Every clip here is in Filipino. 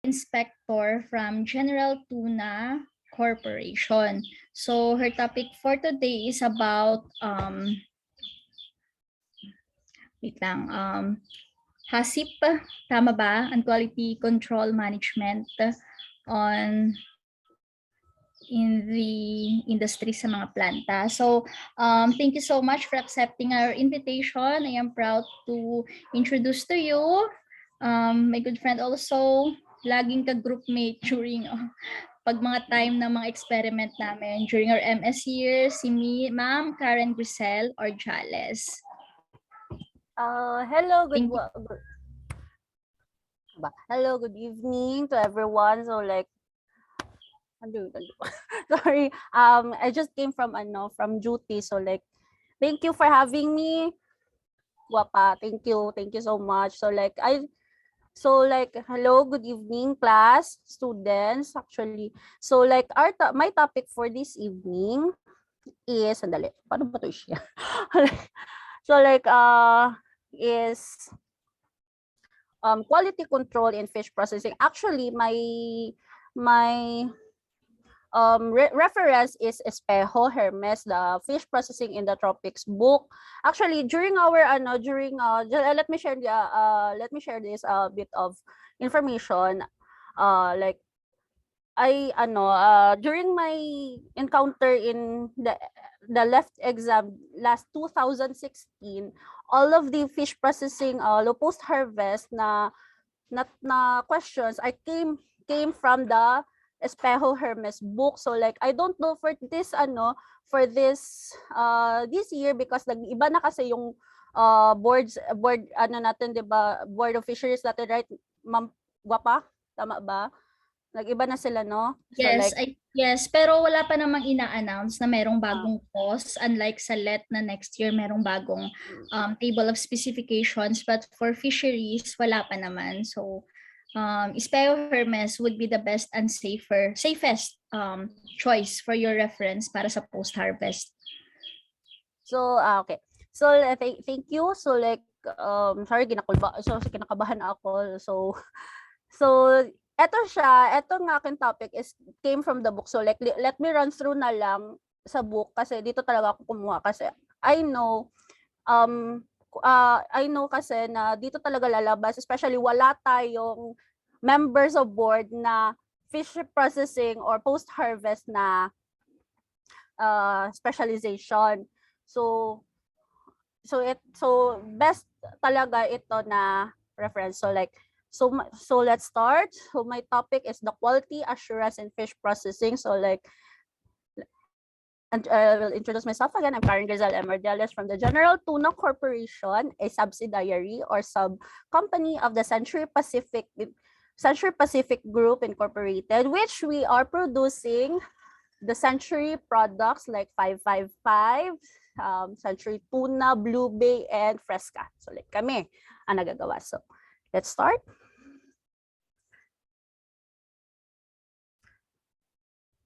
inspector from General Tuna Corporation. So her topic for today is about HACCP, tama ba? And Quality Control Management on in the industry sa mga planta. So thank you so much for accepting our invitation. I am proud to introduce to you my good friend also, laging ka-groupmate during pag mga time ng mga experiment namin during our MS year, si Ma'am Karen Grisel or Jales. Hello, good evening to everyone. So like, sorry, I just came from duty. So like, thank you for having me. Wapa, thank you so much. So like, hello, good evening, class, students. Actually, so like my topic for this evening is, sandali, paano ba to siya? So like, is quality control in fish processing. Actually, my reference is Espejo Hermes, the fish processing in the tropics book. Actually, during our let me share this bit of information. Like during my encounter in the left exam last 2016, all of the fish processing post harvest na questions I came from the Espejo Hermes book. So like I don't know for this this year, because nag-iba na kasi yung board natin, 'di ba? Board of Fisheries natin, right? Ma'am Guapa, tama ba? Nag-iba na sila, no? So yes, like, yes, pero wala pa namang ina-announce na merong bagong course, unlike sa LET na next year merong bagong table of specifications, but for fisheries wala pa naman. So Espejo Hermes would be the best and safest choice for your reference para sa post-harvest. So okay. So thank you. So like sorry, kinakabahan ako. So eto nga aking topic is came from the book. So like let me run through na lang sa book kasi dito talaga ako kumuha kasi I know kasi na dito talaga lalabas, especially wala tayong members of board na fish processing or post-harvest na specialization. So best talaga ito na reference. So like, so let's start. So my topic is the quality assurance in fish processing. So like, and I will introduce myself again. I'm Karen Grisel Emerdiales from the General Tuna Corporation, a subsidiary or sub-company of the Century Pacific Group Incorporated, which we are producing the Century products like 555, Century Tuna, Blue Bay, and Fresca. So like kami ang nagagawa. So let's start.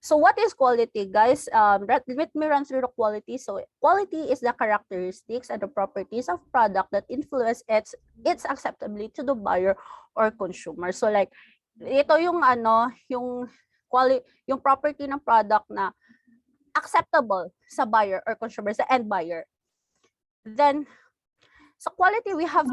So what is quality, guys? Let me run through the quality. So quality is the characteristics and the properties of product that influence its acceptability to the buyer or consumer. So like ito yung yung property ng product na acceptable sa buyer or consumer, sa end buyer. Then sa quality we have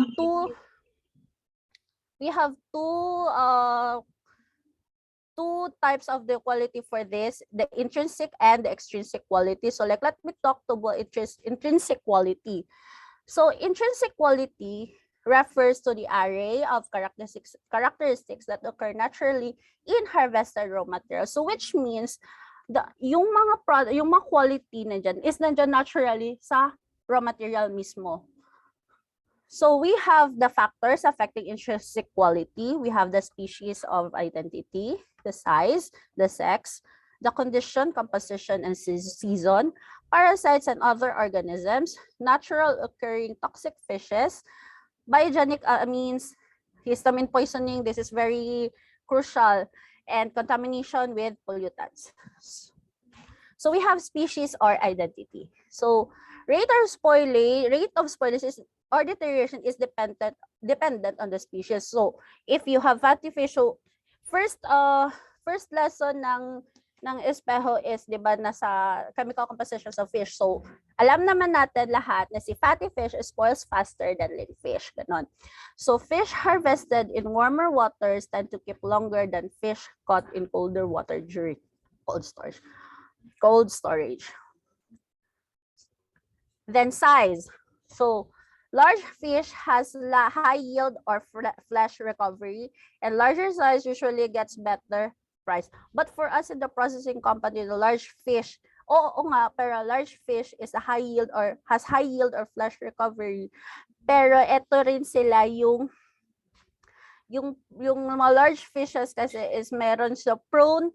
two types of the quality for this, the intrinsic and the extrinsic quality. So like let me talk about intrinsic quality. So intrinsic quality refers to the array of characteristics that occur naturally in harvested raw material. So which means yung mga quality is nandiyan naturally sa raw material mismo. So we have the factors affecting intrinsic quality. We have the species of identity, the size, the sex, the condition, composition, and season, parasites and other organisms, natural occurring toxic fishes, biogenic means histamine poisoning, this is very crucial, and contamination with pollutants. So we have species or identity. So rate of spoilage is or deterioration is dependent on the species. So if you have fatty fish, so first lesson ng espejo is, di ba, nasa chemical compositions of fish. So, alam naman natin lahat na si fatty fish spoils faster than lean fish. Ganon. So, fish harvested in warmer waters tend to keep longer than fish caught in colder water during cold storage. Then size. So, large fish has high yield or flesh recovery, and larger size usually gets better price. But for us in the processing company, the large fish, oo nga, pero large fish is a high yield or has high yield or flesh recovery. Pero ito rin sila yung mga large fishes kasi is meron siya prone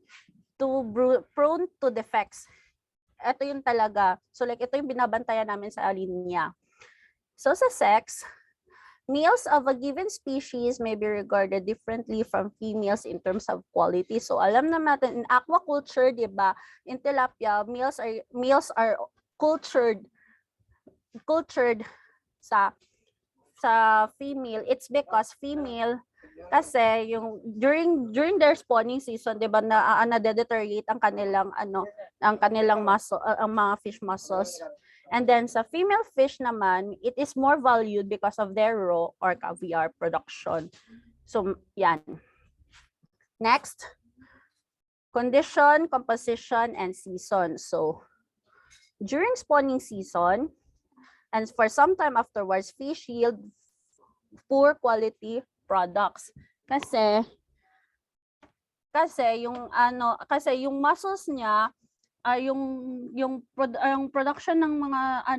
to defects. Ito yung talaga. So like ito yung binabantayan namin sa linya. So sa sex, males of a given species may be regarded differently from females in terms of quality. So alam naman in aquaculture, 'di ba? In tilapia, males are cultured sa female. It's because female kasi yung during their spawning season, 'di ba, na deteriorate ang kanilang muscle, ang mga fish muscles. And then sa female fish naman, it is more valued because of their raw or caviar production. So yan. Next, condition, composition, and season. So during spawning season and for some time afterwards, fish yield poor quality products. Kasi yung muscles niya, yung production ng mga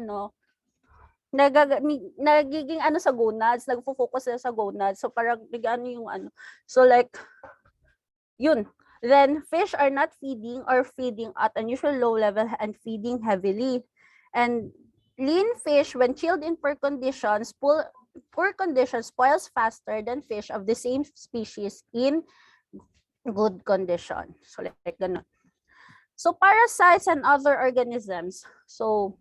nagiging sa gonads, nagfo-focus sila sa gonads. So parang so like yun. Then fish are not feeding or feeding at unusual low level and feeding heavily. And lean fish when chilled in poor conditions spoils faster than fish of the same species in good condition. So like ganun. So parasites and other organisms. So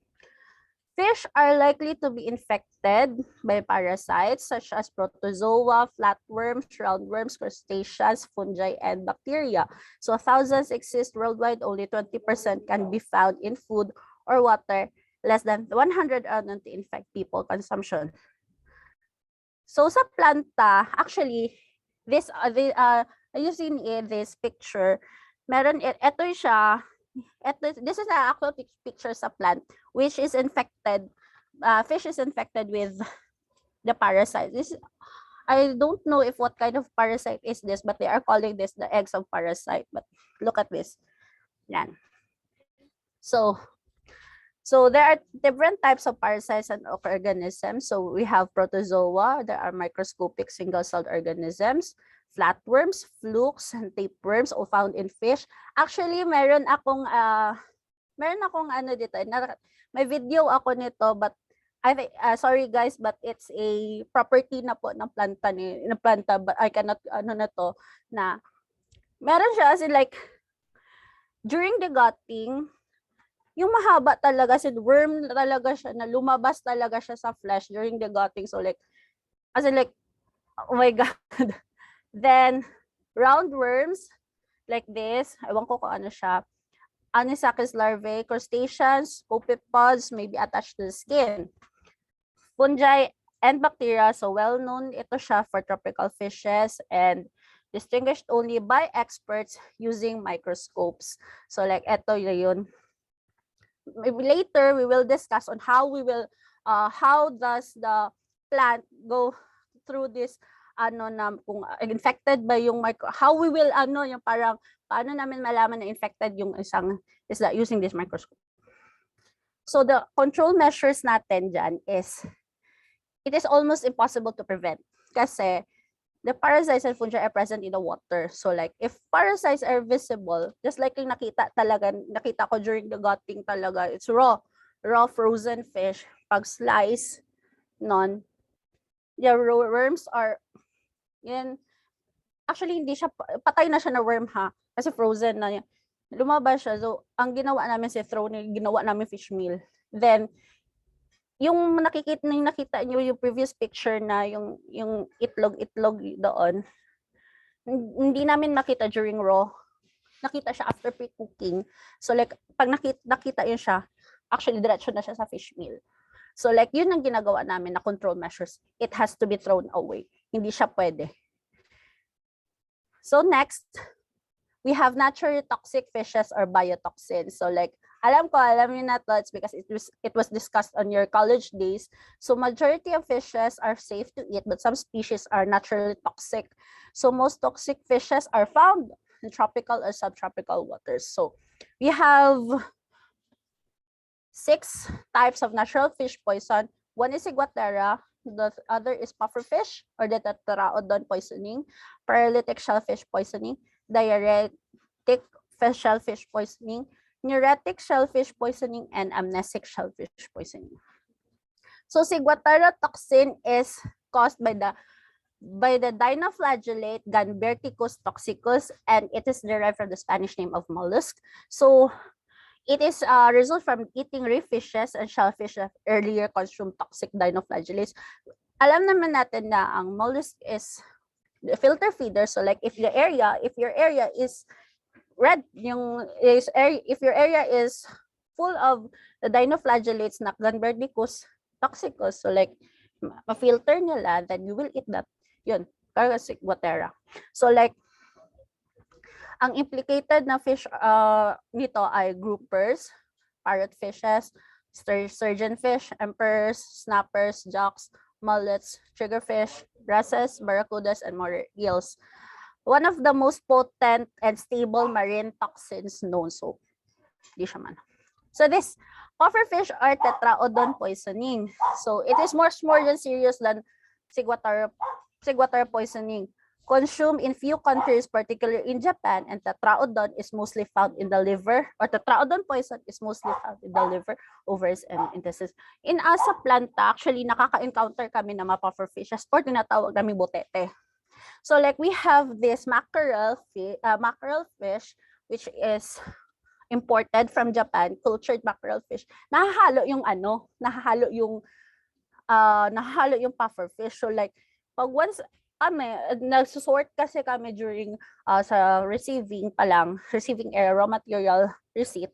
fish are likely to be infected by parasites such as protozoa, flatworms, roundworms, crustaceans, fungi, and bacteria. So thousands exist worldwide, only 20% can be found in food or water. Less than 100 are known to infect people consumption. So sa planta, actually, this you seen in this picture, this is an actual picture sa plant which is infected. Fish is infected with the parasite. I don't know if what kind of parasite is this, but they are calling this the eggs of parasite. But look at this. Yan. So there are different types of parasites and organisms. So we have protozoa. There are microscopic single-celled organisms, flatworms, flukes, and tapeworms all found in fish. Actually, meron akong dito. May video ako nito, but I think sorry guys, but it's a property na po ng planta, but I cannot na meron siya as in like during the gutting, yung mahaba talaga, worm talaga siya, na lumabas talaga siya sa flesh during the gutting. So like, as in like, oh my God. Then, roundworms, like this, ewan ko kung ano siya. Anisakis larvae, crustaceans, copepods may be attached to the skin. Fungi and bacteria, so well-known ito siya for tropical fishes and distinguished only by experts using microscopes. So like, ito yun. Later we will discuss on how does the plant go through this kung infected ba yung how we will yung parang paano namin malaman na infected yung isang isda using this microscope. So the control measures natin dyan is it is almost impossible to prevent kasi the parasites and fungi are present in the water. So like, if parasites are visible, just like yung nakita ko during the gutting talaga, it's raw frozen fish. Pag slice, the worms are, yan, actually hindi siya, patay na siya na worm ha, kasi frozen na yan. Lumabas siya, so ang ginawa namin ginawa namin fish meal. Then, yung nakita niyo yung previous picture na yung itlog doon, hindi namin makita during raw. Nakita siya after pre-cooking. So like, pag nakita yun siya, actually, diretso na siya sa fish meal. So like, yun ang ginagawa namin na control measures. It has to be thrown away. Hindi siya pwede. So next, we have naturally toxic fishes or biotoxins. So like, alam niyo na to, it's because it was discussed on your college days. So majority of fishes are safe to eat, but some species are naturally toxic. So most toxic fishes are found in tropical or subtropical waters. So we have 6 types of natural fish poison. One is Iguatera, the other is pufferfish or the tetraodon poisoning, paralytic shellfish poisoning, diuretic shellfish poisoning, neuretic shellfish poisoning, and amnesic shellfish poisoning. So Ciguatera toxin is caused by the dinoflagellate Gamberticus toxicus, and it is derived from the Spanish name of mollusk. So it is a result from eating reef fishes and shellfish that earlier consumed toxic dinoflagellates. Alam naman natin na ang mollusk is the filter feeder. So like if your area is red, if your area is full of the dinoflagellates na Gamberticus toxicus, so like ma-filter nila, then you will eat that. Yun, Ciguatera. So like, ang implicated na fish nito ay groupers, parrotfishes, sturgeonfish, emperors, snappers, jocks, mullets, triggerfish, wrasses, barracudas, and more eels. One of the most potent and stable marine toxins known. So, di siya man. So this pufferfish or tetraodon poisoning. So it is much more than serious than Ciguatera poisoning. Consumed in few countries, particularly in Japan, and tetraodon is mostly found in the liver, or tetraodon poison is mostly found in the liver, ovaries, and intestines. In as a planta, actually, nakaka-encounter kami na mga pufferfishes or tinatawag namin botete. So like we have this mackerel fish, which is imported from Japan, cultured mackerel fish. Nahahalo yung pufferfish. So like, pag once nagsusort kasi kami during sa receiving area, raw material receipt.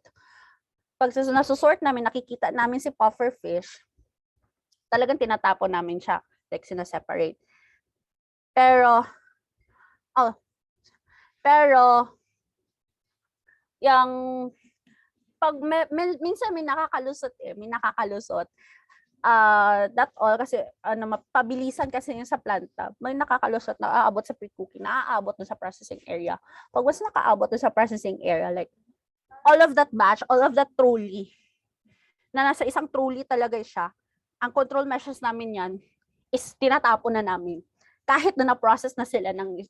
Pag nasusort namin, nakikita namin si pufferfish, talagang tinatapon namin siya, like sinaseparate. Pero yung pag minsan may nakakalusot that all kasi mapabilisan kasi yung sa planta, may nakakalusot na aabot sa pre-cooking, naaabot sa processing area. Pag mas nakaabot sa processing area, like all of that batch, all of that trolley, na nasa isang trolley talaga siya, ang control measures namin yan is tinatapon na namin. Kahit na na-process na sila ng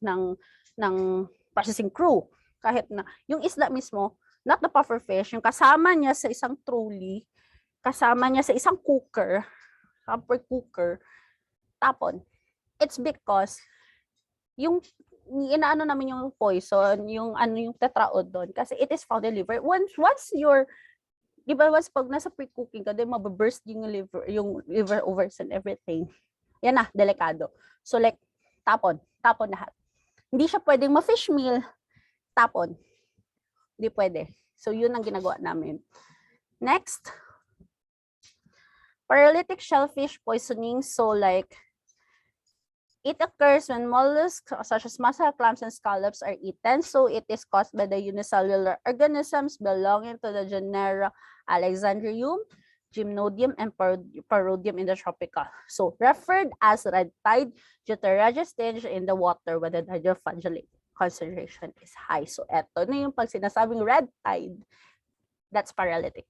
processing crew, kahit na yung isda mismo, not the pufferfish, yung kasama niya sa isang trolley, kasama niya sa isang cooker, tapon. It's because yung inaano namin yung poison, yung tetraodon, kasi it is found in liver. Once di ba, pag nasa pre-cooking ka, then mababurst yung liver, ovaries, and everything. Yan na, delikado. So like, tapon lahat. Hindi siya pwedeng ma-fish meal, tapon. Hindi pwede. So yun ang ginagawa namin. Next, paralytic shellfish poisoning. So like, it occurs when mollusks such as mussel, clams, and scallops are eaten. So it is caused by the unicellular organisms belonging to the genera Alexandrium, Gymnodium, and Parodium in the tropical. So referred as red tide due to reddish tinge in the water when the dinoflagellate concentration is high. So eto na yung pag sinasabing red tide, that's paralytic.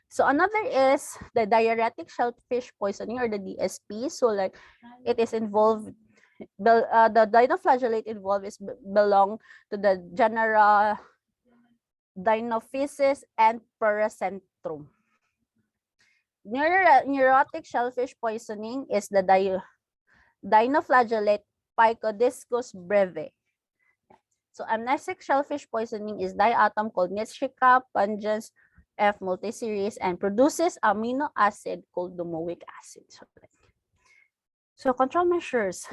So another is the diuretic shellfish poisoning or the DSP. So like it is involved, the dinoflagellate involved is belong to the genera Dinophysis and Paracentrum. Neurotic shellfish poisoning is the dinoflagellate Picodiscus breve. So amnesic shellfish poisoning is diatom called Nitschika pungens F multiseries and produces amino acid called domoic acid. So control measures.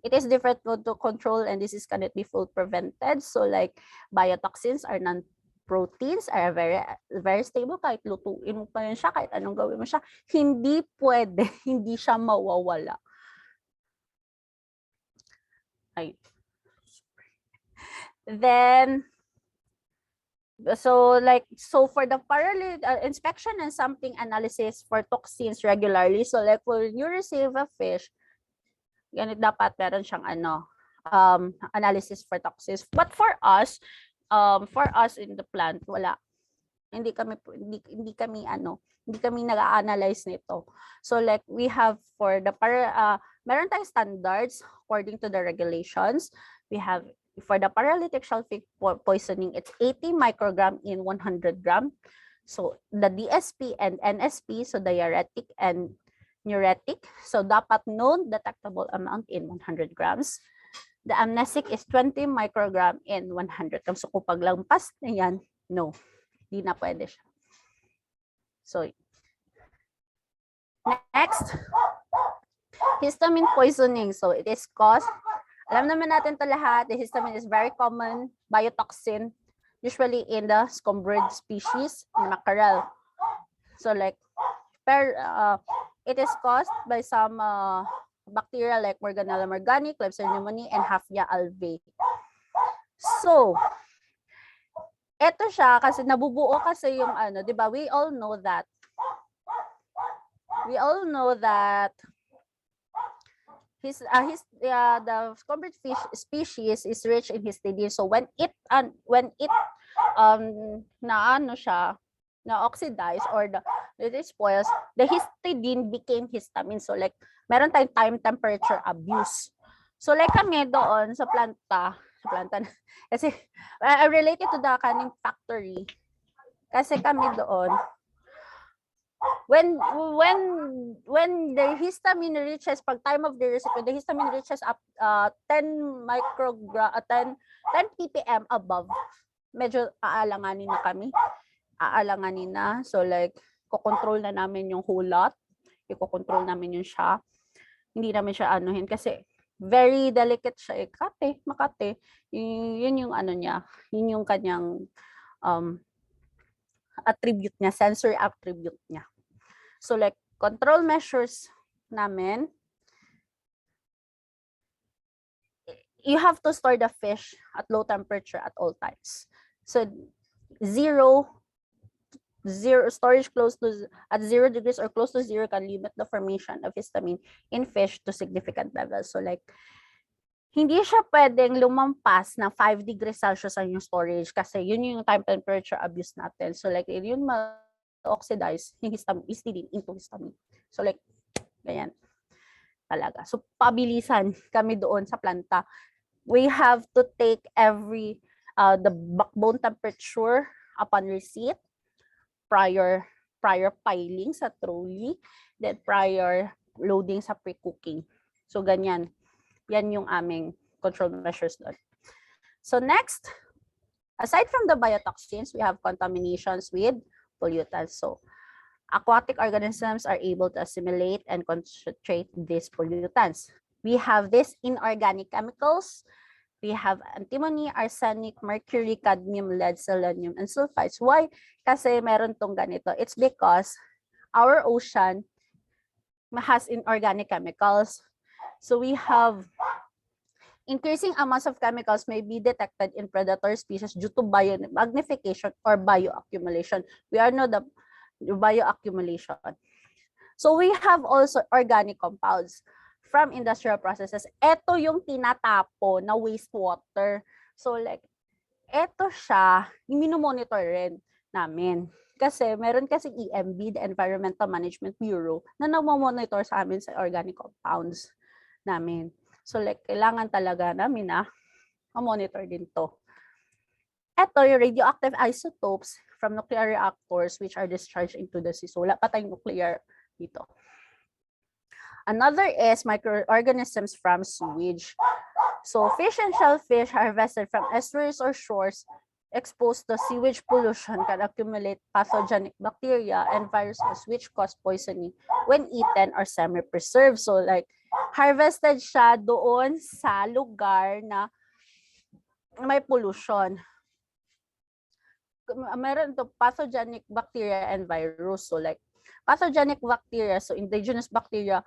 It is different to control, and this is cannot be full prevented. So like biotoxins are non-proteins, are very stable. Kahit lutuin mo pa yun siya, kahit anong gawin mo siya, hindi pwede, hindi siya mawawala. Ay. Then, so for the parallel inspection and sampling analysis for toxins regularly. So like when you receive a fish, ganit dapat meron siyang analysis for toxins. But for us in the plant, wala. Hindi kami nag-a-analyze nito. So like we have for the meron tayong standards according to the regulations. We have for the paralytic shellfish poisoning, it's 80 microgram in 100 gram. So the DSP and NSP, so diuretic and neuretic, so dapat known detectable amount in 100 grams. The amnesic is 20 microgram in 100 grams. So kung paglampas na yan, no, di na pwede siya. So next, histamine poisoning. So it is caused, alam naman natin to lahat, the histamine is very common biotoxin, usually in the scombrid species in mackerel. So like it is caused by some bacteria like Morganella morgani, Klebsiella pneumoniae, and Hafnia alveoli. So eto siya kasi nabubuo kasi yung di ba? We all know that the scombrid fish species is rich in histidine. So when it na-oxidize or it spoils, the histidine became histamine. So like meron tayong time temperature abuse. So like kami doon sa planta kasi I related to the kaning factory. Kasi kami doon, when the histamine reaches, pag time of the recipient, the histamine reaches up 10 ppm above, medyo aalanganin na. So like kokontrol na namin yung whole lot, iko-control namin yung siya, hindi namin siya anuhin kasi very delicate siya, makate, yun yung niya, yun yung kanyang attribute niya, sensory attribute niya. So like control measures namin, you have to store the fish at low temperature at all times. So zero storage at 0 degrees or close to 0 can limit the formation of histamine in fish to significant levels. So like hindi siya pwedeng lumampas ng 5 degrees Celsius ang yung storage kasi yun yung time temperature abuse natin. So like yun oxidize yung histidine into histamine. So like ganyan talaga. So pabilisan kami doon sa planta. We have to take every the backbone temperature upon receipt, prior piling sa trolley, then prior loading sa pre-cooking. So ganyan. Yan yung aming control measures doon. So next, aside from the biotoxins, we have contaminations with pollutants. So aquatic organisms are able to assimilate and concentrate these pollutants. We have these inorganic chemicals. We have antimony, arsenic, mercury, cadmium, lead, selenium, and sulfides. Why? Kasi meron tong ganito. It's because our ocean has inorganic chemicals. So we have increasing amounts of chemicals may be detected in predator species due to biomagnification or bioaccumulation. We all know the bioaccumulation. So we have also organic compounds from industrial processes. Ito yung tinatapo na wastewater. So like, ito siya, mino-monitor rin namin. Kasi meron kasi EMB, the Environmental Management Bureau, na nagmo-monitor sa amin sa organic compounds namin. So like, kailangan talaga namin na ma-monitor din to. Ito yung radioactive isotopes from nuclear reactors which are discharged into the sea. So wala pa tayong nuclear dito. Another is microorganisms from sewage. So fish and shellfish harvested from estuaries or shores exposed to sewage pollution can accumulate pathogenic bacteria and viruses which cause poisoning when eaten or semi-preserved. So like harvested siya doon sa lugar na may pollution. Meron to pathogenic bacteria and virus. So like pathogenic bacteria, so indigenous bacteria,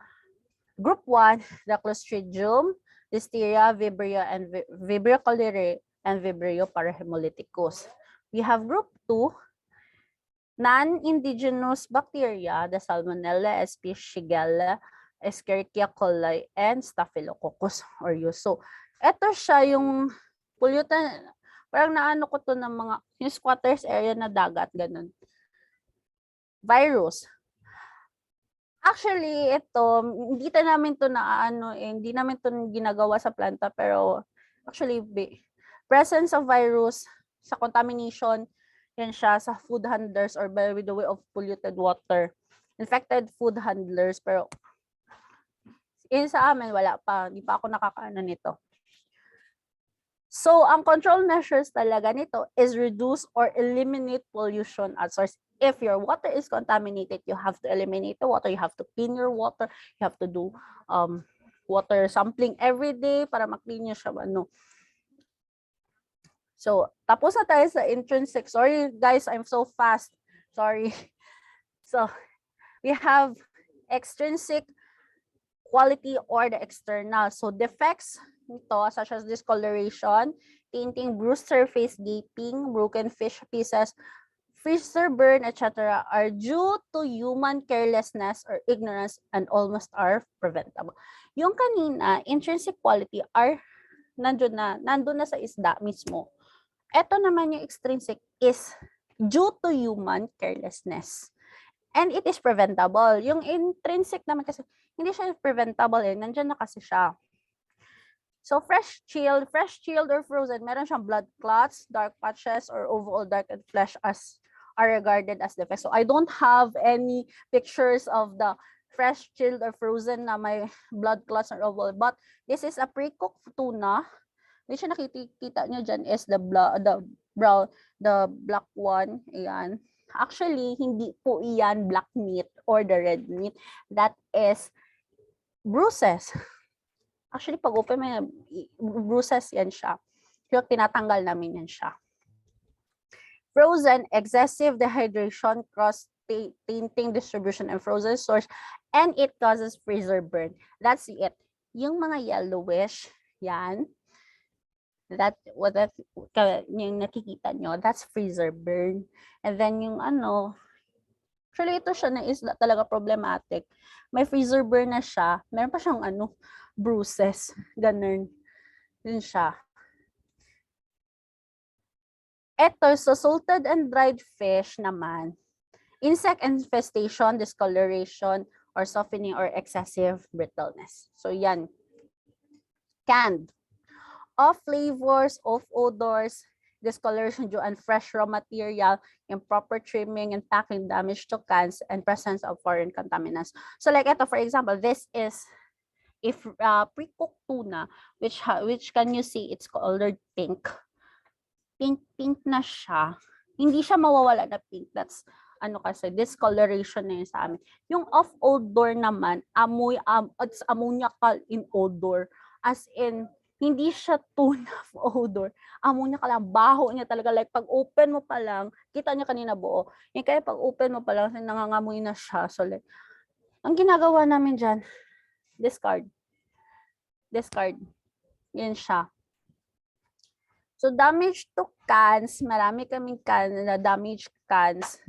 group 1, the Clostridium, Listeria, Vibrio, and Vibrio cholerae, and Vibrio parahemolyticus. We have group 2, non-indigenous bacteria, the Salmonella, Shigella, Escherichia coli, and Staphylococcus aureus. So, ito siya yung pollutant, parang naano ko to ng mga, yung squatters area na dagat, ganun. Virus. Actually, ito, hindi namin to hindi namin to ginagawa sa planta, pero actually, presence of virus sa contamination, yan siya sa food handlers or by the way of polluted water. Infected food handlers, pero sa amin, wala pa. Hindi pa ako nakakaano nito. So, ang control measures talaga nito is reduce or eliminate pollution at source. If your water is contaminated, you have to eliminate the water. You have to clean your water. You have to do water sampling every day para ma-clean nyo siya. So, tapos na tayo sa intrinsic. Sorry guys, I'm so fast. Sorry. So, we have extrinsic quality or the external. So, defects nito such as discoloration, tinting, bruised surface, gaping, broken fish pieces, freezer burn, etc. are due to human carelessness or ignorance and almost are preventable. Yung kanina, intrinsic quality are nandun na sa isda mismo. Ito naman yung extrinsic is due to human carelessness. And it is preventable. Yung intrinsic naman kasi, hindi siya preventable nandyan na kasi siya. So fresh chilled or frozen, meron siyang blood clots, dark patches, or overall darkened flesh as are regarded as defects. So I don't have any pictures of the fresh chilled or frozen na may blood clots or overall, but this is a pre-cooked tuna. Which nakikita nyo dyan is the black one. Ayan. Actually, hindi po iyan black meat or the red meat. That is bruises. Actually, pag open may bruises yan siya. Kaya tinatanggal namin yan siya. Frozen, excessive dehydration, cross-tainting distribution and frozen source, and it causes freezer burn. That's it. Yung mga yellowish, yan. Yung nakikita nyo, that's freezer burn. And then yung actually ito siya na isda talaga problematic. May freezer burn na siya. Meron pa siyang bruises. Ganun. Yun siya. Ito, so salted and dried fish naman. Insect infestation, discoloration, or softening or excessive brittleness. So yan. Canned. Off flavors, off odors, discoloration due and fresh raw material, improper trimming and packing, damage to cans, and presence of foreign contaminants. So like ito, for example, this is if pre-cooked tuna, which can you see it's colored pink. Pink na siya. Hindi siya mawawala na pink. That's kasi discoloration na yun sa amin. Yung off odor naman, it's ammoniacal in odor. As in, hindi siya tuna odor. Ammonia ka lang, baho niya talaga. Like, pag open mo pa lang, kita niya kanina buo. Yung kaya pag open mo pa lang, nangangamoy na siya. So, like, ang ginagawa namin dyan, discard. Yan siya. So, damage to cans. Marami kaming damaged cans.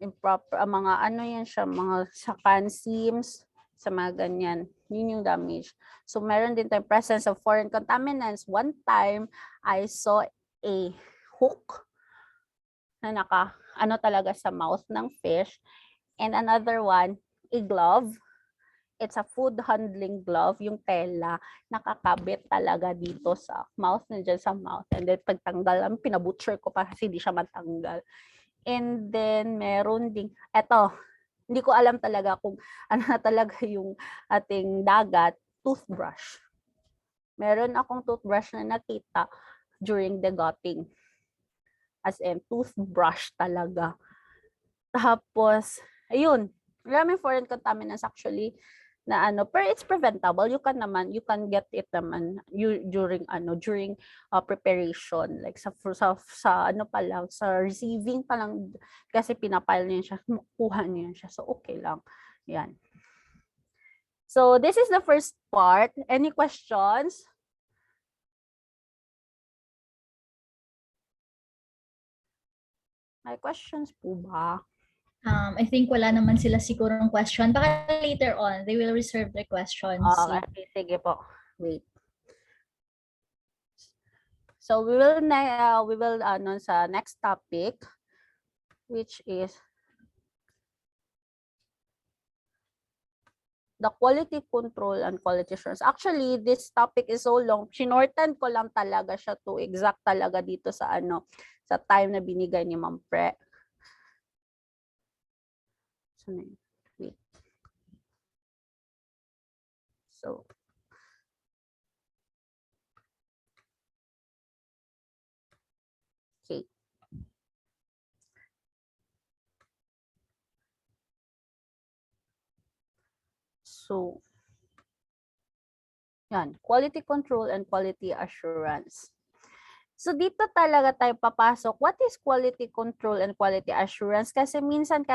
Improper, mga yan siya, mga sa can seams, sa mga ganyan. Yun yung damage. So, meron din tayong presence of foreign contaminants. One time, I saw a hook na talaga sa mouth ng fish. And another one, a glove. It's a food handling glove. Yung tela, nakakabit talaga dito sa mouth, nandiyan sa mouth. And then, pagtanggal, pinabutcher ko pa kasi hindi siya matanggal. And then, meron ding, eto, hindi ko alam talaga kung ano na talaga yung ating dagat, toothbrush. Meron akong toothbrush na nakita during the gutting. As in, toothbrush talaga. Tapos, ayun, maraming foreign contaminants actually na pero it's preventable. You can get it naman during preparation, like sa pa lang, sa receiving pa lang, kasi pinapile niya siya, makuha niya siya, so okay lang yan. So this is the first part. Any questions? May questions po ba? I think wala naman sila sigurong question. Baka later on, they will reserve their questions. Okay, sige po. Wait. So we will sa next topic, which is the quality control and quality assurance. Actually, this topic is so long. Shinorten ko lang talaga siya to exact talaga dito sa sa time na binigay ni Ma'am Pre. Wait. So okay. So yan, quality control and quality assurance. So dito talaga tayo papasok. What is quality control and quality assurance? Kasi minsan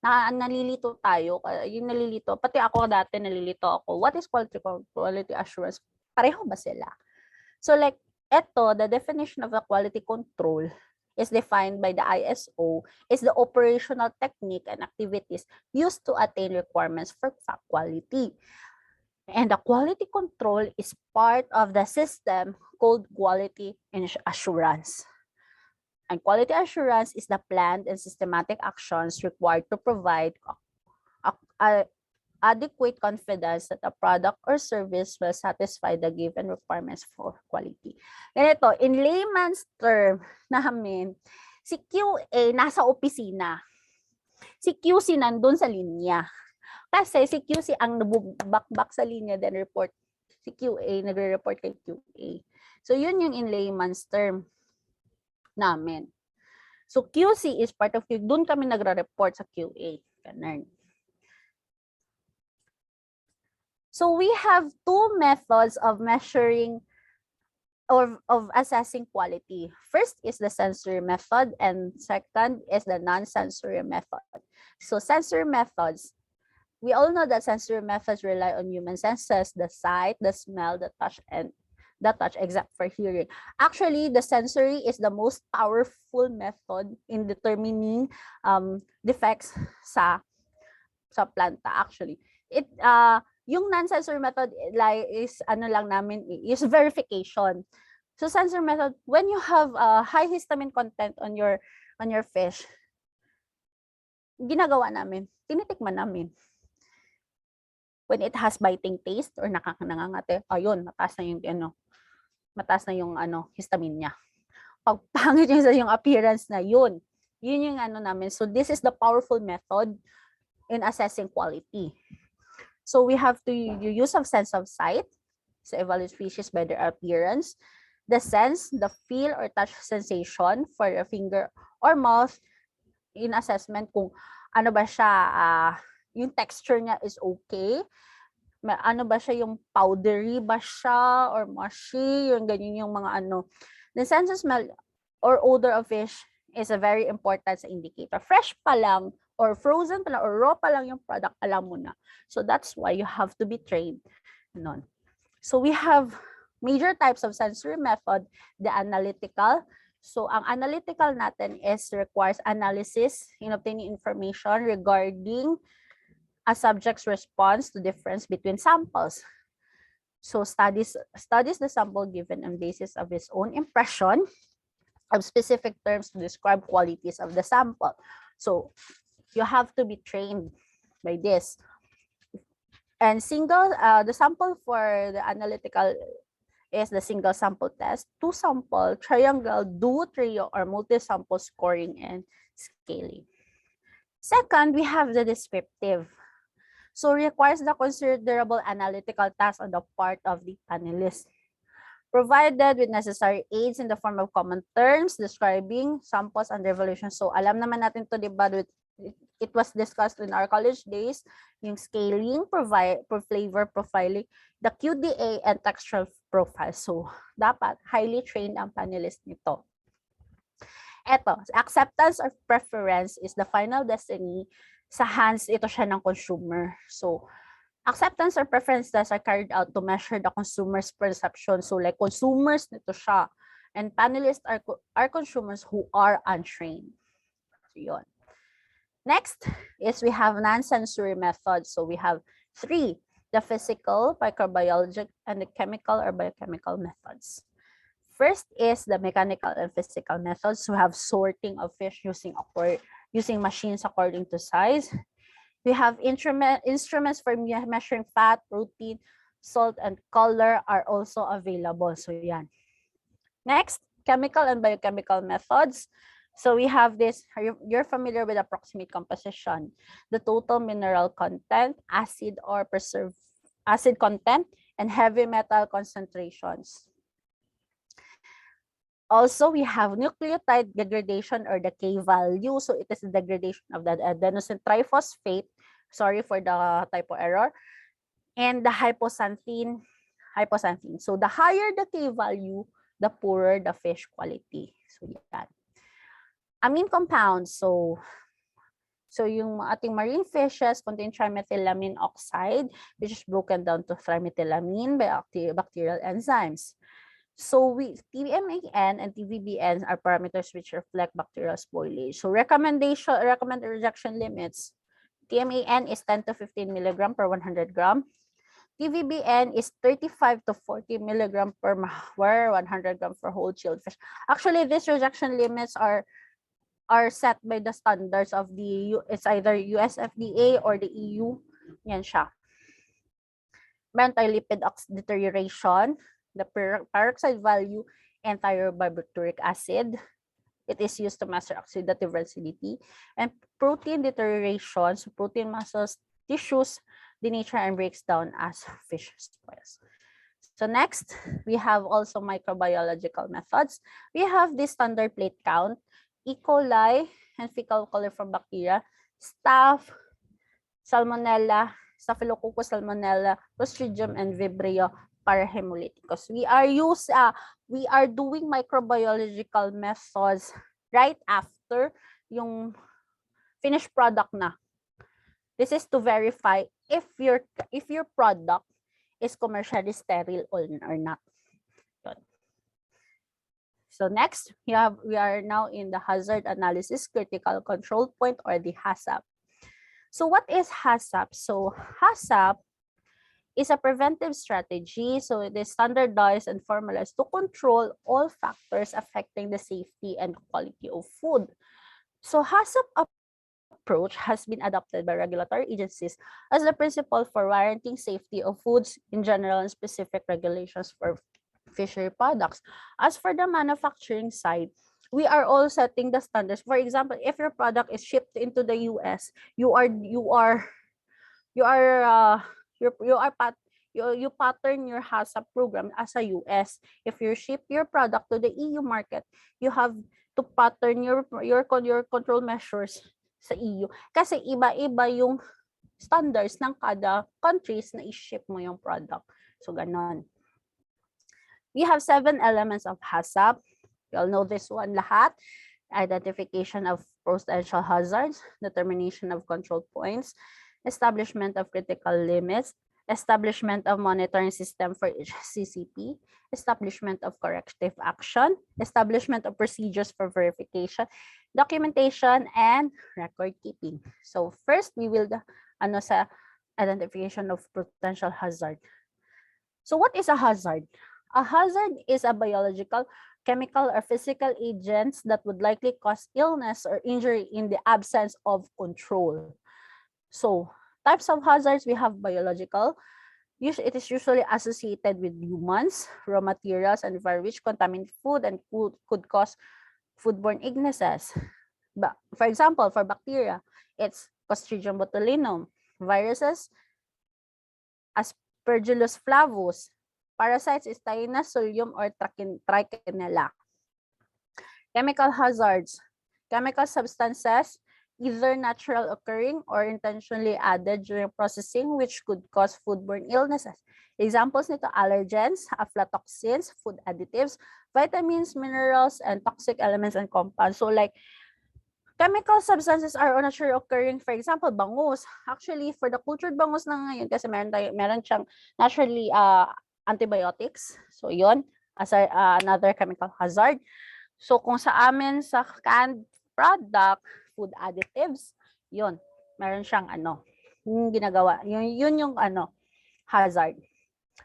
nalilito tayo. Yung nalilito, pati ako dati nalilito ako. What is quality assurance? Pareho ba sila? So like, the definition of a quality control is defined by the ISO is the operational technique and activities used to attain requirements for quality. And the quality control is part of the system called quality assurance. And quality assurance is the planned and systematic actions required to provide adequate confidence that a product or service will satisfy the given requirements for quality. Ganito, in layman's term namin, si QA nasa opisina. Si QC nandun sa linya. Kasi si QC ang nabubakbak sa linya, then report. Si QA nagre-report kay QA. So yun yung in layman's term namin. So QC is part of QA. Doon kami nagre-report sa QA. Ganun. So we have two methods of measuring or of assessing quality. First is the sensory method, and second is the non-sensory method. So sensory methods, we all know that sensory methods rely on human senses, the sight, the smell, the touch, except for hearing. Actually, the sensory is the most powerful method in determining defects sa planta. Actually, yung non-sensory method is is verification. So sensory method, when you have high histamine content on your fish, ginagawa namin, tinitikman namin. When it has biting taste or nangangate, ayun, mataas na yung histamine niya. Pag pangit yung appearance na yun yung namin. So this is the powerful method in assessing quality. So we have to use of sense of sight, so evaluate species by their appearance, the sense, the feel or touch sensation for your finger or mouth in assessment kung ano ba siya, yung texture niya is okay, ano ba siya, yung powdery ba siya or mushy, yung ganyan yung mga The sense of smell or odor of fish is a very important indicator. Fresh pa lang or frozen pa lang or raw pa lang yung product, alam mo na. So that's why you have to be trained nun. So we have major types of sensory method, the analytical. So ang analytical natin requires analysis in obtaining information regarding a subject's response to difference between samples. So studies the sample given on basis of his own impression of specific terms to describe qualities of the sample. So you have to be trained by this. And the sample for the analytical is the single sample test, two sample, triangle, duo, trio, or multi-sample scoring and scaling. Second, we have the descriptive. So requires the considerable analytical task on the part of the panelist, provided with necessary aids in the form of common terms describing samples and evaluation. So alam naman natin to, diba, it was discussed in our college days, yung scaling, flavor profiling, the QDA, and textural profile. So, dapat highly trained ang panelist nito. Eto, acceptance or preference is the final destiny. Sa hands, ito siya ng consumer. So, acceptance or preference tests are carried out to measure the consumer's perception. So, like consumers, nito siya. And panelists are consumers who are untrained. So, yun. Next is we have non-sensory methods. So, we have 3, the physical, microbiological, and the chemical or biochemical methods. First is the mechanical and physical methods. We have sorting of fish using machines according to size. We have instruments for measuring fat, protein, salt, and color are also available. So yan. Next, chemical and biochemical methods. So we have this, you're familiar with approximate composition, the total mineral content, acid content, and heavy metal concentrations. Also, we have nucleotide degradation or the K value. So it is the degradation of the adenosine triphosphate. Sorry for the typo error. And the hypoxanthine. So the higher the K value, the poorer the fish quality. So yan. Amine compounds. So yung ating marine fishes contain trimethylamine oxide, which is broken down to trimethylamine by bacterial enzymes. So TMAN and TVBN are parameters which reflect bacterial spoilage. So recommended rejection limits. TMAN is 10 to 15 milligram per 100 gram. TVBN is 35 to 40 milligram per 100 gram for whole chilled fish. Actually, these rejection limits are set by the standards of it's either US FDA or the EU. Yan siya. Anti-lipid deterioration, the peroxide value, and thyrobarbituric acid. It is used to measure oxidative residivity. And protein deterioration, so protein muscles, tissues, denature and breaks down as fish spoils. So next, we have also microbiological methods. We have the standard plate count, E. coli, and fecal coliform bacteria, staph, salmonella, staphylococcus salmonella, Clostridium, and Vibrio parahemolyticus. We are doing microbiological methods right after yung finished product na. This is to verify if your product is commercially sterile or not. So next, we are now in the hazard analysis critical control point, or the HACCP. So what is HACCP? So HACCP is a preventive strategy. So it is standardized and formalized to control all factors affecting the safety and quality of food. So HACCP approach has been adopted by regulatory agencies as the principle for warranting safety of foods in general and specific regulations for fishery products. As for the manufacturing side, we are all setting the standards. For example, if your product is shipped into the US, you pattern your HACCP program as a US. If you ship your product to the EU market, you have to pattern your control measures sa EU. Kasi iba-iba yung standards ng kada countries na i-ship mo yung product. So, ganon. We have 7 elements of HACCP. You all know this one lahat. Identification of potential hazards, determination of control points, establishment of critical limits, establishment of monitoring system for each CCP, establishment of corrective action, establishment of procedures for verification, documentation, and record keeping. So first, we will sa identification of potential hazard. So what is a hazard? A hazard is a biological, chemical, or physical agents that would likely cause illness or injury in the absence of control. So, types of hazards, we have biological. It is usually associated with humans, raw materials, and which contaminate food and could cause foodborne illnesses. For example, for bacteria, it's Clostridium botulinum. Viruses, Aspergillus flavus. Parasites is Staphylococcus solium or Trichinella. Chemical hazards. Chemical substances either natural occurring or intentionally added during processing, which could cause foodborne illnesses. Examples nito, allergens, aflatoxins, food additives, vitamins, minerals, and toxic elements and compounds. So like, chemical substances are naturally occurring. For example, bangus. Actually, for the cultured bangus na ngayon, kasi meron siyang naturally antibiotics. So yun, as another chemical hazard. So kung sa amin sa canned product, food additives, yun, meron siyang yung ginagawa. Yun yung hazard.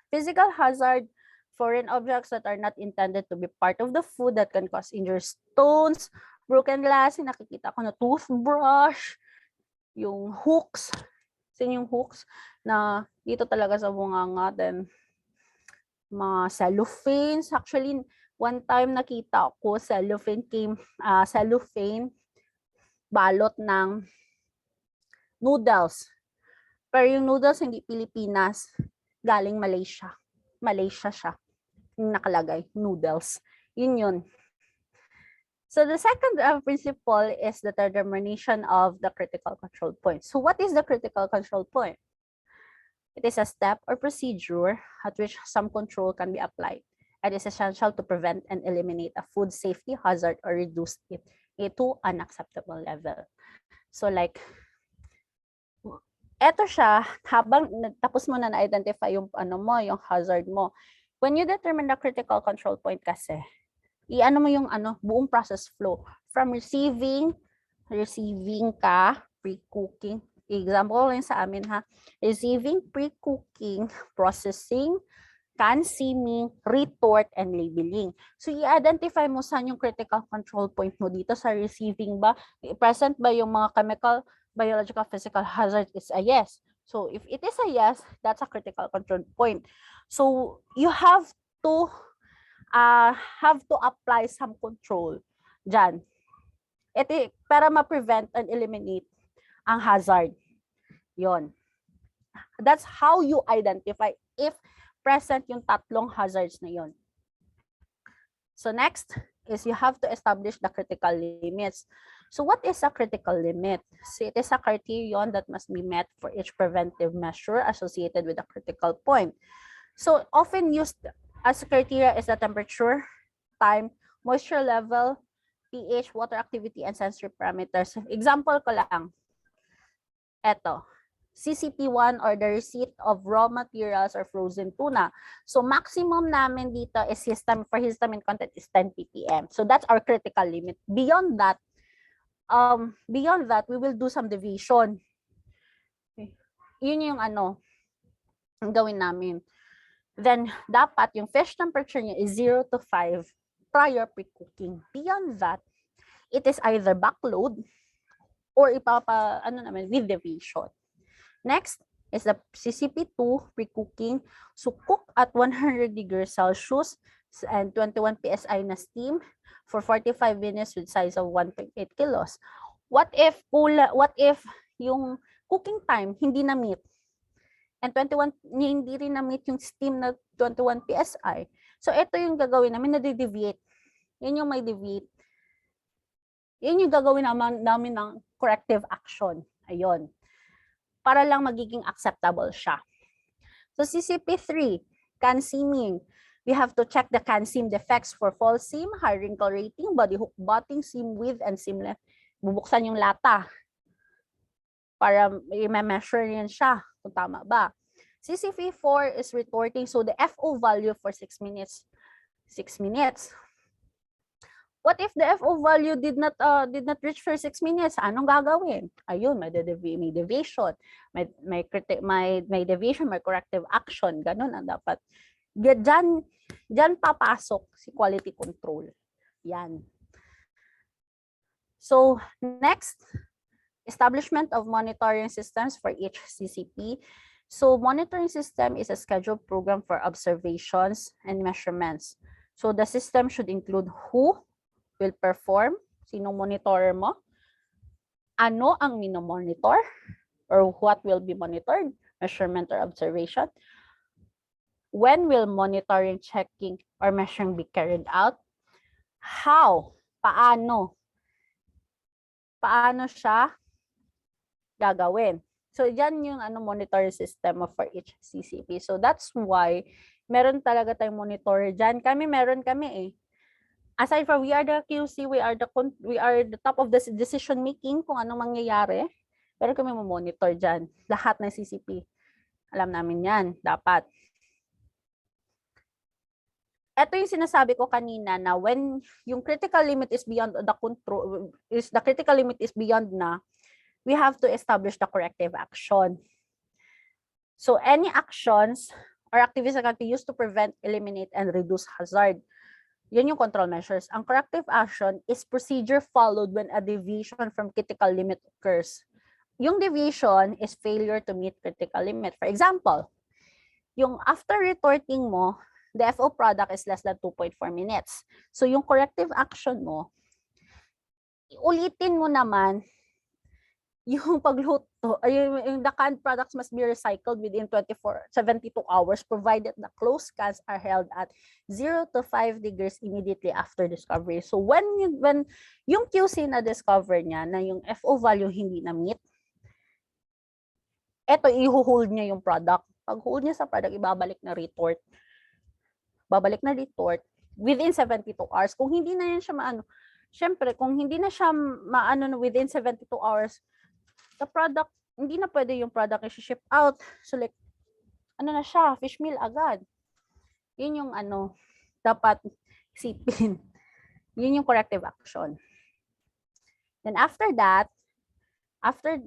Physical hazard, foreign objects that are not intended to be part of the food that can cause injury. Stones, broken glass, nakikita ko na toothbrush, yung hooks, yung hooks na dito talaga sa bunganga, then mga cellophanes. Actually, one time nakita ko cellophane balot ng noodles. Pero yung noodles hindi Pilipinas, galing Malaysia. Malaysia siya. Yung nakalagay, noodles. Yun. So the second principle is the determination of the critical control point. So what is the critical control point? It is a step or procedure at which some control can be applied. It is essential to prevent and eliminate a food safety hazard or reduce it to an acceptable level. So like, eto siya, habang tapos mo na na-identify yung yung hazard mo. When you determine the critical control point kasi, i-ano mo yung buong process flow from receiving ka, pre-cooking. Example lang sa amin ha. Receiving, pre-cooking, processing, can, seaming, retort, and labeling. So, i-identify mo saan yung critical control point mo dito sa receiving ba? Present ba yung mga chemical, biological, physical hazard is a yes. So, if it is a yes, that's a critical control point. So, you have to apply some control dyan. Para ma-prevent and eliminate ang hazard. Yon. That's how you identify if present yung tatlong hazards na yon. So next is you have to establish the critical limits. So what is a critical limit? So it is a criterion that must be met for each preventive measure associated with a critical point. So often used as criteria is the temperature, time, moisture level, pH, water activity, and sensory parameters. Example ko lang. Eto, CCP1 or the receipt of raw materials or frozen tuna. So maximum namin dito is for histamine content is 10 ppm. So that's our critical limit. Beyond that, we will do some deviation. Yun yung ang gawin namin. Then dapat yung fish temperature niya is 0 to 5 prior pre-cooking. Beyond that, it is either backload or with deviation. Next is the CCP2 pre-cooking. So cook at 100 degrees Celsius and 21 PSI na steam for 45 minutes with size of 1.8 kilos. What if yung cooking time hindi na meet? And 21 hindi rin na meet yung steam na 21 PSI. So ito yung gagawin namin, na-deviate. Yun yung may deviate. Yun yung gagawin namin ng corrective action. Ayun. Para lang magiging acceptable siya. So CCP3, can seaming. We have to check the can seam defects for false seam, high wrinkle rating, body hook butting, seam width, and seam length. Bubuksan yung lata para i-measure yan siya kung tama ba. CCP4 is retorting, so the FO value for 6 minutes. 6 minutes. What if the FO value did not reach for 6 minutes? Anong gagawin? Ayun, may deviation, may deviation, may corrective action. Ganun ang dapat. Diyan papasok si quality control. Yan. So next, establishment of monitoring systems for each CCP. So monitoring system is a scheduled program for observations and measurements. So the system should include who will perform, sinong monitor mo, ano ang minomonitor, or what will be monitored, measurement or observation, when will monitoring, checking, or measuring be carried out, how, paano, paano siya gagawin. So, yan yung monitoring system for each CCP. So, that's why meron talaga tayong monitor dyan. Meron kami eh. Aside from we are the QC, we are the top of the decision making kung anong mangyayari. Pero kami monitor dyan. Lahat ng CCP. Alam namin yan. Dapat. Ito yung sinasabi ko kanina na when yung critical limit is beyond the control, the critical limit is beyond na, we have to establish the corrective action. So any actions or activities that can be used to prevent, eliminate, and reduce hazard. Yun yung control measures. Ang corrective action is procedure followed when a deviation from critical limit occurs. Yung deviation is failure to meet critical limit. For example, yung after retorting mo, the FO product is less than 2.4 minutes. So yung corrective action mo, ulitin mo naman yung pagluto, yung the canned products must be recycled within 72 hours provided the closed cans are held at 0 to 5 degrees immediately after discovery. So when yung QC na discover niya na yung FO value hindi na meet, eto i-hold niya yung product. Pag hold niya sa product, ibabalik na retort. Babalik na retort within 72 hours. Kung hindi na yan siya syempre, kung hindi na siya within 72 hours, the product, hindi na pwede yung product i-ship out. So like, na siya, fish meal agad. Yun yung dapat isipin. Yun yung corrective action. Then after that, after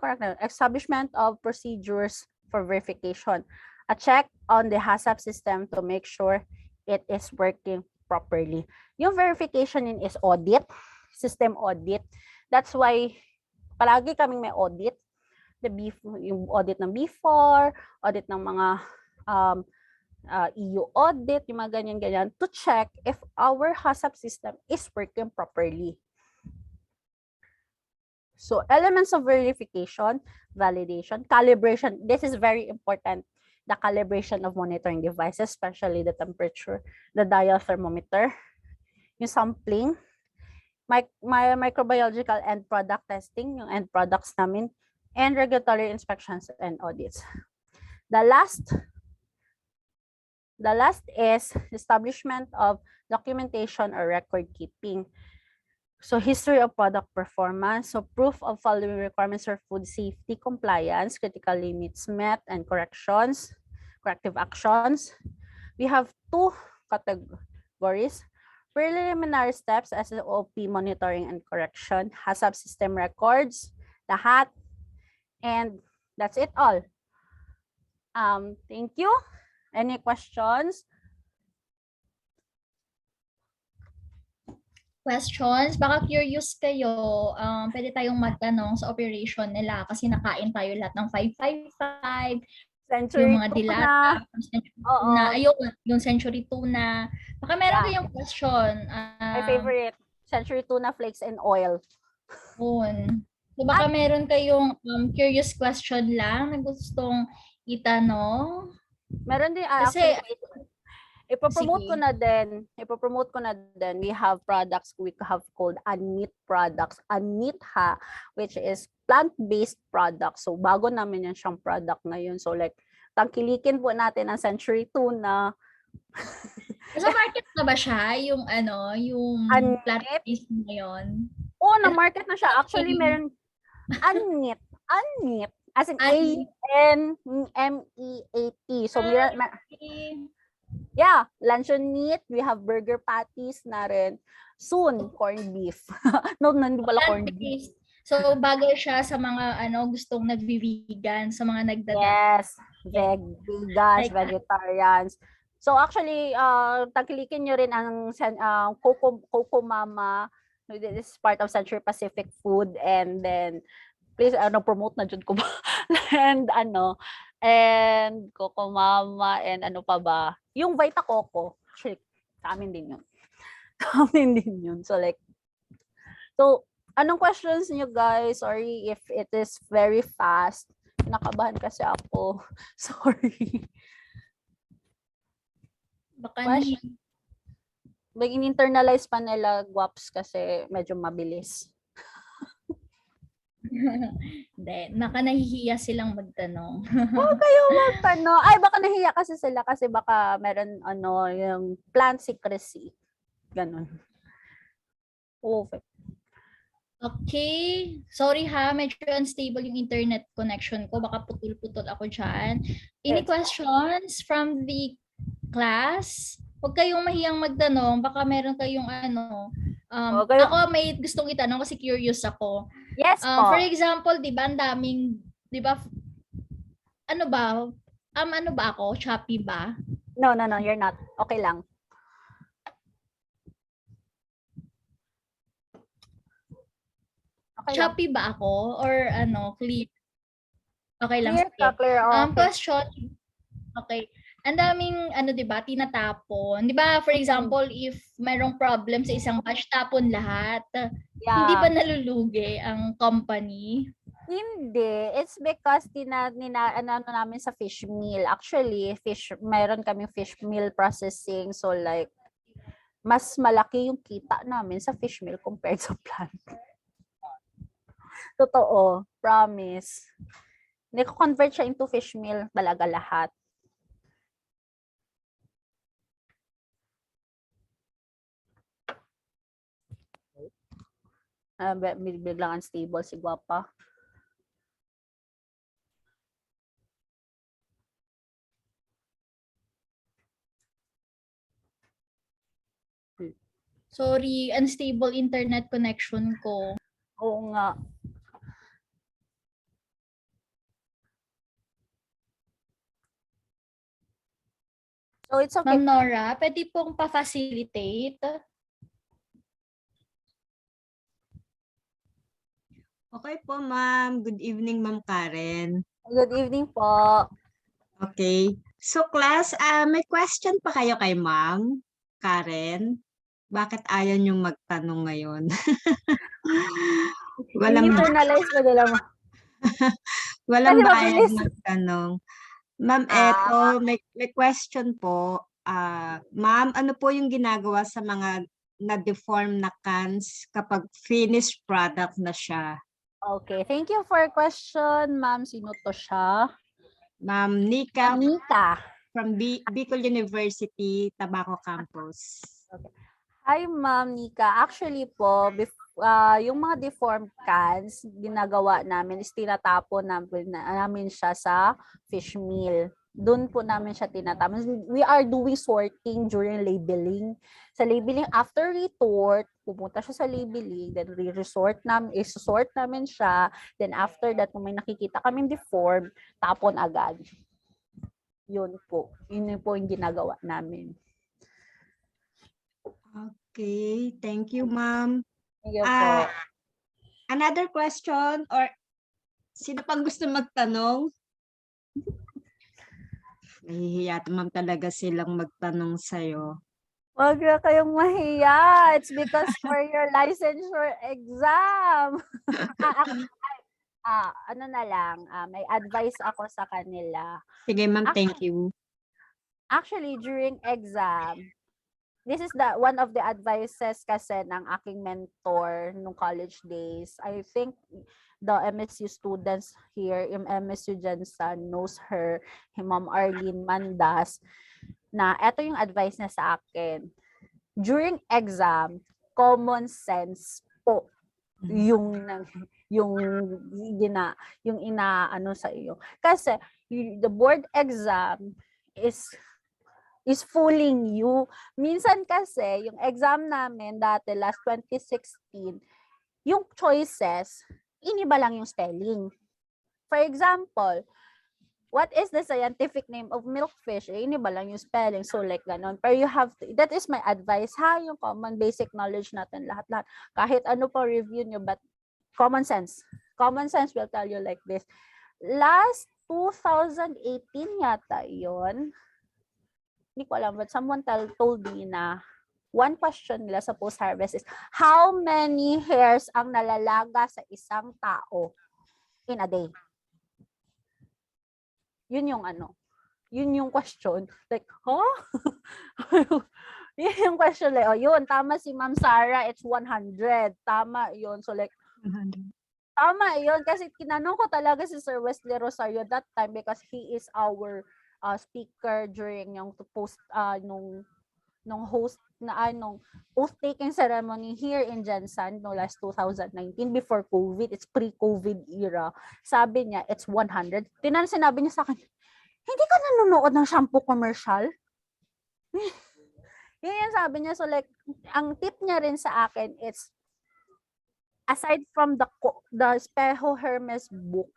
corrective, establishment of procedures for verification. A check on the HACCP system to make sure it is working properly. Yung verification is audit, system audit. That's why palagi kaming may audit. Yung audit ng B4, audit ng mga EU audit, yung mga ganyan-ganyan, to check if our HACCP system is working properly. So elements of verification, validation, calibration. This is very important. The calibration of monitoring devices, especially the temperature, the dial thermometer, yung sampling, microbiological end product testing, yung end products namin, and regulatory inspections and audits. The last is establishment of documentation or record keeping. So history of product performance, so proof of following requirements for food safety compliance, critical limits met, and corrective actions. We have two categories. Preliminary steps, SOP monitoring and correction, HACCP system records, lahat, and that's it all. Thank you. Any questions? Questions? Baka curious kayo, pwede tayong magtanong sa operation nila kasi nakain tayo lahat ng 555, Century yung mga dilata, century tuna, ayun, yung century tuna. Baka meron kayong question. My favorite, century tuna flakes and oil. Yun. So baka meron kayong curious question lang na gustong itanong. Meron din, kasi ipopromote ko na din. We have products we have called unmeat products. Unmeat which is plant-based products. So bago namin yan siyang product ngayon. So like, tangkilikin po natin ang century tuna. Sa market na ba siya? Yung yung plant-based ngayon? Oo, na-market na siya. Actually, meron unmeat. As in A-N-M-E-A-T. So, yeah, luncheon meat. We have burger patties na rin. Soon, corned beef. No, hindi pala corned beef. So, bagay siya sa mga gustong nagvi-vegan, sa mga Yes, vegans, vegetarians. So, actually, tangkilikin nyo rin ang Coco Mama. This is part of Century Pacific Food. And then, please, promote na dyan ko ba? And Coco Mama, and ano pa ba? Yung Vita Coco. Actually, sa amin din yun. So, like, anong questions niyo guys? Sorry if it is very fast. Kinakabahan kasi ako. Sorry. Baka in-internalize pa nila guaps kasi medyo mabilis. Hindi, nahihiya silang magtanong. Huwag kayong magtanong. Ay, baka nahiya kasi sila kasi baka meron yung plant secrecy. Ganon. Okay. Okay. Sorry ha, medyo unstable yung internet connection ko. Baka putol-putol ako dyan. Any questions from the class? Huwag kayong mahiyang magtanong. Baka meron kayong ako may gustong itanong kasi curious ako. Yes po. For example, di ba, ang daming, di ba, ano ba? Ano ba ako? Choppy ba? No, you're not. Okay lang. Okay Choppy lang. Ba ako? Or clear? Okay lang. Clear. Okay. Question. Okay. Ang daming, 'di ba, tinatapon. 'Di ba, for example, if mayroong problem sa isang batch, tapon lahat. Yeah. Hindi ba nalulugi ang company? Hindi. It's because namin sa fish meal. Actually, mayroon kaming fish meal processing. So like, mas malaki yung kita namin sa fish meal compared sa plant. Totoo. Promise. Niko-convert siya into fish meal talaga lahat. Biglang unstable si Guapa. Sorry, unstable internet connection ko. Oo nga. So it's okay. Ma'am Nora, pwede pong pa-facilitate? Okay po, ma'am. Good evening, ma'am Karen. Good evening po. Okay. So, class, may question pa kayo kay ma'am Karen? Bakit ayaw niyong magtanong ngayon? Internalize mo nila mo. Walang bayad magtanong. Ma'am, eto, may question po. Ma'am, ano po yung ginagawa sa mga na-deform na cans kapag finished product na siya? Okay, thank you for question, ma'am. Sino to siya? Ma'am Nika. Nika. From Bicol University, Tabaco Campus. Okay. Hi, ma'am Nika. Actually po, yung mga deformed cans, ginagawa namin is tinatapon namin siya sa fish meal. Doon po namin siya tinatapon. We are doing sorting during labeling. Sa labeling, after retort, pupunta siya sa labeling, then re-resort namin, isosort namin siya. Then after that, kung may nakikita kaming deformed, tapon agad. Yun po. Yun po yung ginagawa namin. Okay, thank you, ma'am. Thank you po. Another question or sino pang gusto magtanong? Nahihiya ma'am talaga silang magtanong sa'yo. Huwag na kayong mahiya. It's because for your licensure exam. Ano na lang, may advice ako sa kanila. Sige, ma'am, thank you. Actually, during exam, this is one of the advices kasi ng aking mentor nung college days. I think the MSU students here, yung MSU Jansan knows her, Ma'am Arlene Mandas, na eto yung advice niya sa akin. During exam, common sense po yung inaano sa iyo. Kasi the board exam is fooling you. Minsan kasi, yung exam namin dati, last 2016, yung choices, iniba lang yung spelling. For example, what is the scientific name of milkfish? Iniba lang yung spelling. So, like, ganon. Pero you have to, that is my advice, ha? Yung common basic knowledge natin, lahat-lahat. Kahit ano pa review nyo, but common sense. Common sense will tell you like this. Last 2018 yata yon. Hindi ko alam, but someone told me na one question nila sa post-harvest is, how many hairs ang nalalaga sa isang tao in a day? Yun yung yun yung question. Like, huh? Yun yung question. Like, oh, yun, tama si Ma'am Sarah, it's 100. Tama yun. So like, 100. Tama yun. Kasi tinanong ko talaga si Sir Wesley Rosario that time because he is our speaker during yung post nung host na nung oath-taking ceremony here in Jensen no last 2019 before COVID. It's pre-COVID era. Sabi niya, it's 100. Sinabi niya sa akin, hindi ka nanonood ng shampoo commercial? Yun yung sabi niya. So like, ang tip niya rin sa akin, it's aside from the Espejo Hermes book,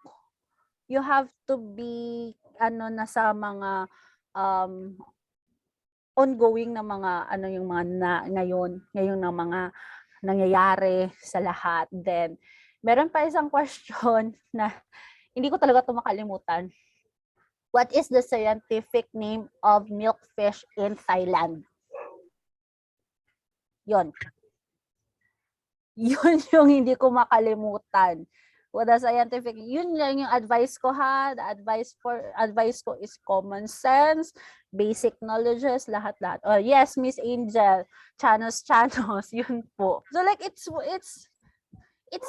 you have to be nasa mga ongoing na mga yung mga ngayon na mga nangyayari sa lahat. Then meron pa isang question na hindi ko talaga ito makalimutan. What is the scientific name of milkfish in Thailand? Yun yung hindi ko makalimutan. What the scientific, yun lang yung advice ko ha. The advice ko is common sense, basic knowledges, lahat-lahat. Oh, yes, Miss Angel, chanos, yun po. So like it's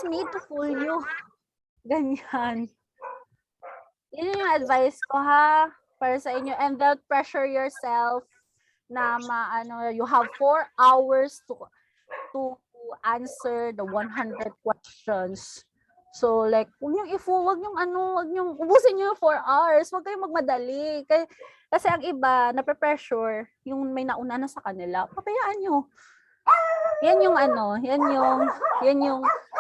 made to fool you. Ganyan. Yun yung advice ko ha para sa inyo, and don't pressure yourself na you have 4 hours to answer the 100 questions. So like, wag niyong ubusin niyo yung 4 hours. Wag kayong magmadali. Kasi ang iba, nape-pressure, yung may nauna na sa kanila. Papayaan niyo. Yan yung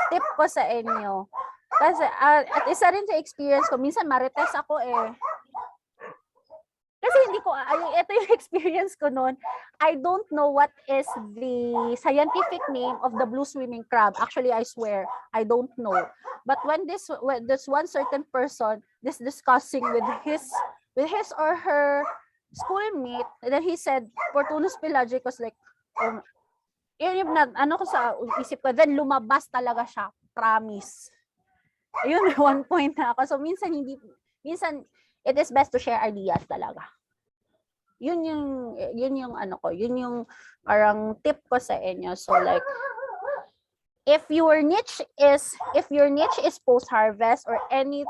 tip ko sa inyo. Kasi at isa rin sa experience ko, minsan marites ako eh. Kasi ito yung experience ko noon. I don't know what is the scientific name of the blue swimming crab. Actually, I swear, I don't know. But when this one certain person is discussing with his or her schoolmate, and then he said, Fortunus pelagicus, like, yun yung ko sa isip ko, then lumabas talaga siya, promise. Ayun, one point na ako. So, minsan, it is best to share ideas talaga. Yun yung parang tip ko sa inyo. So like, if your niche is post-harvest or any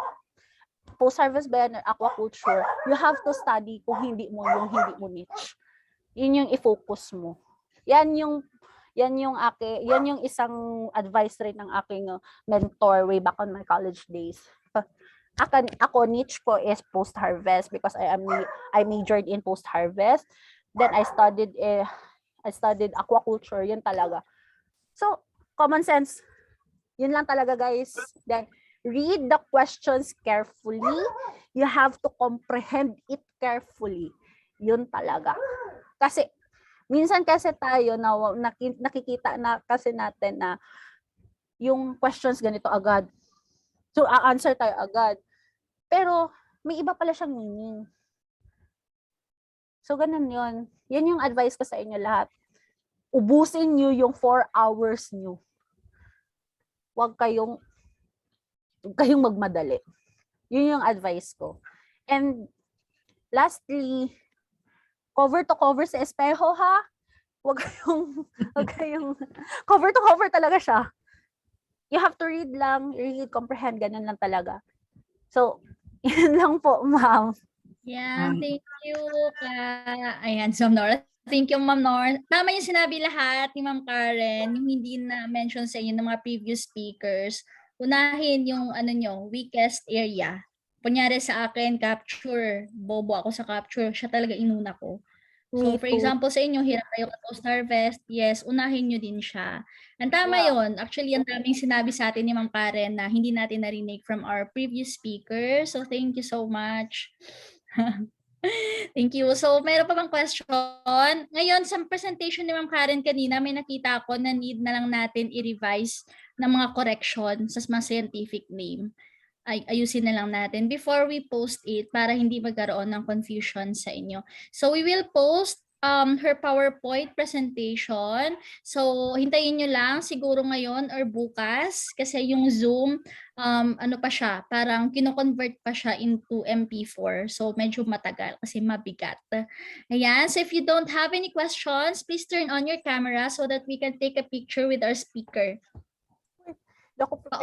post-harvest ba yan or aquaculture, you have to study kung hindi mo niche. Yun yung i-focus mo. Yan yung isang advice rin ng aking mentor way back on my college days. Ako niche ko is post-harvest because I majored in post-harvest. Then I studied aquaculture, yun talaga. So, common sense. Yun lang talaga, guys. Then read the questions carefully. You have to comprehend it carefully. Yun talaga. Kasi minsan kasi tayo nakikita na kasi natin na yung questions ganito agad. So, a-answer tayo agad. Pero, may iba pala siyang meaning. So, ganun yun. Yan yung advice ko sa inyo lahat. Ubusin nyo yung 4 hours nyo. Huwag kayong magmadali. Yun yung advice ko. And, lastly, cover to cover sa espejo ha. Huwag kayong cover to cover talaga siya. You have to read, comprehend, ganun lang talaga. So, yun lang po, ma'am. Yan, thank you. Ayan, so Nora. Thank you, Ma'am Nora. Tama yung sinabi lahat ni Ma'am Karen, yung hindi na-mention sa inyo ng mga previous speakers. Unahin yung weakest area. Kunyari sa akin, capture. Bobo ako sa capture. Siya talaga inuna ko. So, for example, sa inyo, hirap kayo post-harvest. Yes, unahin nyo din siya. Ang tama yun. Actually, ang daming sinabi sa atin ni Ma'am Karen na hindi natin narinig from our previous speaker. So, thank you so much. Thank you. So, mayroon pa bang question? Ngayon, sa presentation ni Ma'am Karen kanina, may nakita ako na need na lang natin i-revise ng mga correction sa mga scientific name. Ayusin na lang natin before we post it para hindi magkaroon ng confusion sa inyo. So we will post her PowerPoint presentation. So hintayin nyo lang siguro ngayon or bukas kasi yung Zoom, pa siya, parang kino-convert pa siya into MP4. So medyo matagal kasi mabigat. Ayan, so if you don't have any questions, please turn on your camera so that we can take a picture with our speaker.